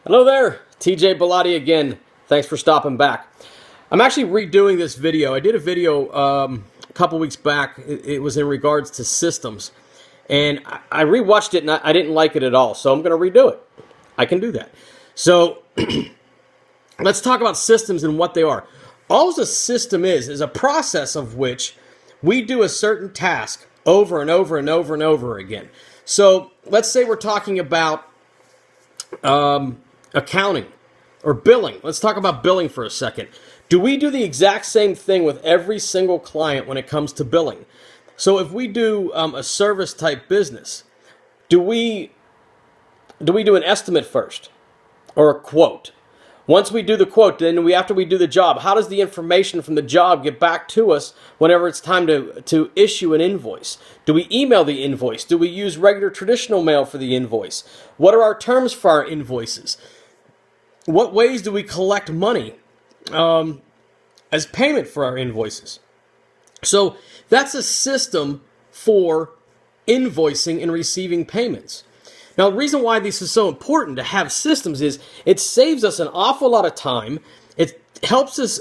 Hello there, TJ Bellotti again. Thanks for stopping back. I'm actually redoing this video. I did a video a couple weeks back. It was in regards to systems. And I rewatched it and I didn't like it at all. So I'm going to redo it. I can do that. So let's talk about systems and what they are. All a system is a process of which we do a certain task over and over and over and over again. So let's say we're talking about accounting or billing. Let's talk about billing for a second. Do we do the exact same thing with every single client when it comes to billing? So if we do a service type business, do we do an estimate first or a quote? Once we do the quote, then after we do the job, how does the information from the job get back to us whenever it's time to issue an invoice? Do we email the invoice? Do we use regular traditional mail for the invoice? What are our terms for our invoices? What ways do we collect money as payment for our invoices? So that's a system for invoicing and receiving payments. Now, the reason why this is so important to have systems is it saves us an awful lot of time. It helps us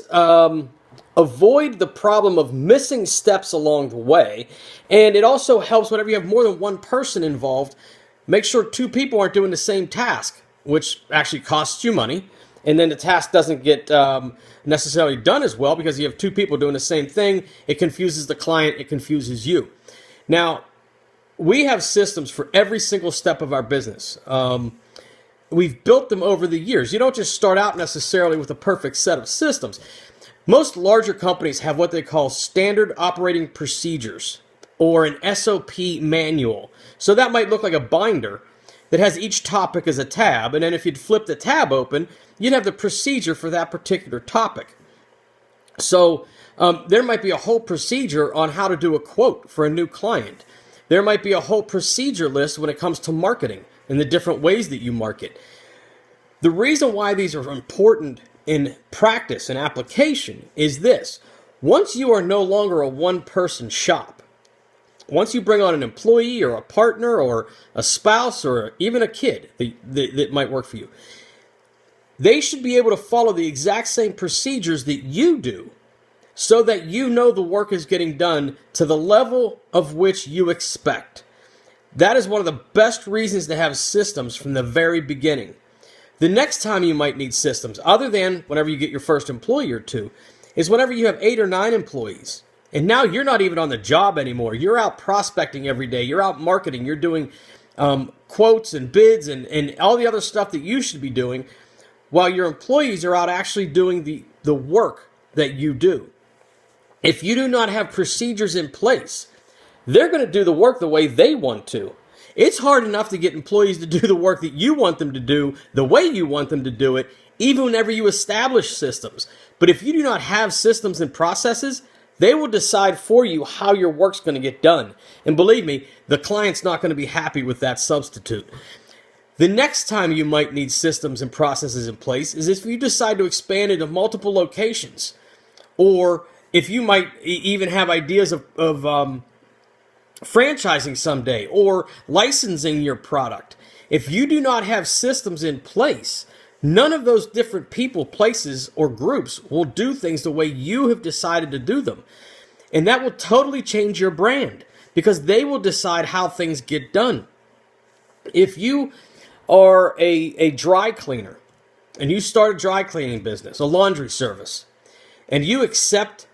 avoid the problem of missing steps along the way. And it also helps whenever you have more than one person involved, make sure two people aren't doing the same task, which actually costs you money. And then the task doesn't get necessarily done as well because you have two people doing the same thing. It confuses the client. It confuses you. Now, we have systems for every single step of our business. We've built them over the years. You don't just start out necessarily with a perfect set of systems. Most larger companies have what they call standard operating procedures or an SOP manual. So that might look like a binder that has each topic as a tab. And then if you'd flip the tab open, you'd have the procedure for that particular topic. So there might be a whole procedure on how to do a quote for a new client. There might be a whole procedure list when it comes to marketing and the different ways that you market. The reason why these are important in practice and application is this. Once you are no longer a one-person shop, once you bring on an employee or a partner or a spouse or even a kid that might work for you, they should be able to follow the exact same procedures that you do so that you know the work is getting done to the level of which you expect. That is one of the best reasons to have systems from the very beginning. The next time you might need systems, other than whenever you get your first employee or two, is whenever you have 8 or 9 employees. And now you're not even on the job anymore. You're out prospecting every day. You're out marketing. You're doing quotes and bids and all the other stuff that you should be doing while your employees are out actually doing the work that you do. If you do not have procedures in place, they're going to do the work the way they want to. It's hard enough to get employees to do the work that you want them to do the way you want them to do it, even whenever you establish systems. But if you do not have systems and processes, they will decide for you how your work's going to get done. And believe me, the client's not going to be happy with that substitute. The next time you might need systems and processes in place is if you decide to expand into multiple locations, or if you might even have ideas of franchising someday or licensing your product. If you do not have systems in place, none of those different people, places, or groups will do things the way you have decided to do them. And that will totally change your brand because they will decide how things get done. If you are a dry cleaner and you start a dry cleaning business, a laundry service, and you accept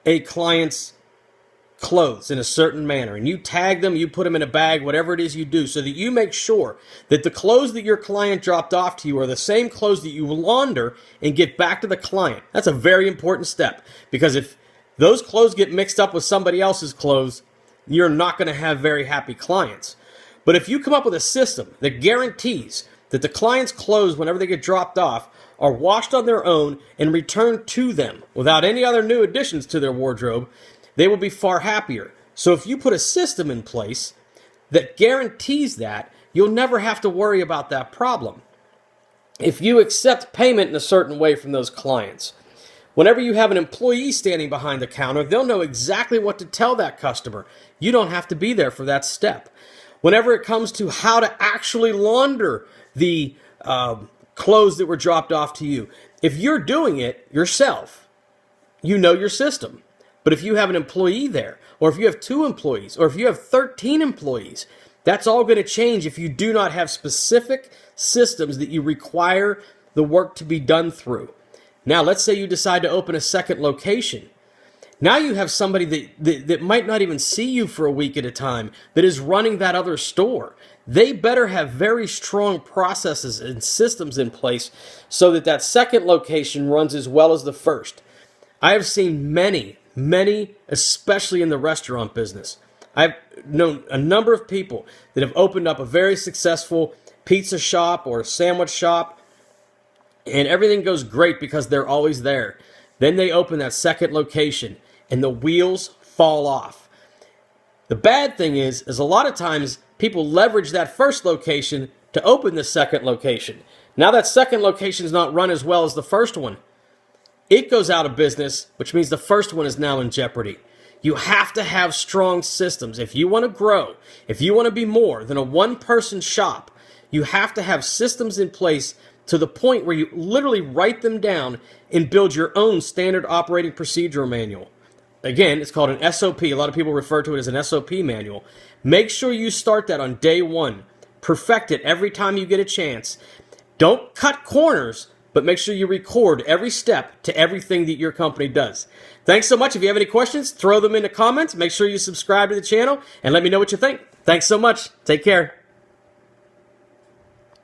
a client's clothes in a certain manner, and you tag them, you put them in a bag, whatever it is you do, so that you make sure that the clothes that your client dropped off to you are the same clothes that you launder and get back to the client. That's a very important step, because if those clothes get mixed up with somebody else's clothes, you're not going to have very happy clients. But if you come up with a system that guarantees that the client's clothes, whenever they get dropped off, are washed on their own and returned to them without any other new additions to their wardrobe, they will be far happier. So if you put a system in place that guarantees that, you'll never have to worry about that problem. If you accept payment in a certain way from those clients, whenever you have an employee standing behind the counter, they'll know exactly what to tell that customer. You don't have to be there for that step. Whenever it comes to how to actually launder the clothes that were dropped off to you. If you're doing it yourself, you know your system. But if you have an employee there, or if you have 2 employees, or if you have 13 employees, that's all going to change if you do not have specific systems that you require the work to be done through. Now, let's say you decide to open a second location. Now you have somebody that might not even see you for a week at a time that is running that other store. They better have very strong processes and systems in place so that that second location runs as well as the first. I have seen many, especially in the restaurant business. I've known a number of people that have opened up a very successful pizza shop or a sandwich shop, and everything goes great because they're always there. Then they open that second location, and the wheels fall off. The bad thing is a lot of times people leverage that first location to open the second location. Now that second location is not run as well as the first one. It goes out of business, which means the first one is now in jeopardy. You have to have strong systems. If you want to grow, if you want to be more than a one-person shop, you have to have systems in place to the point where you literally write them down and build your own standard operating procedure manual. Again, it's called an SOP. A lot of people refer to it as an SOP manual. Make sure you start that on day one. Perfect it every time you get a chance. Don't cut corners, but make sure you record every step to everything that your company does. Thanks so much. If you have any questions, throw them in the comments. Make sure you subscribe to the channel and let me know what you think. Thanks so much. Take care.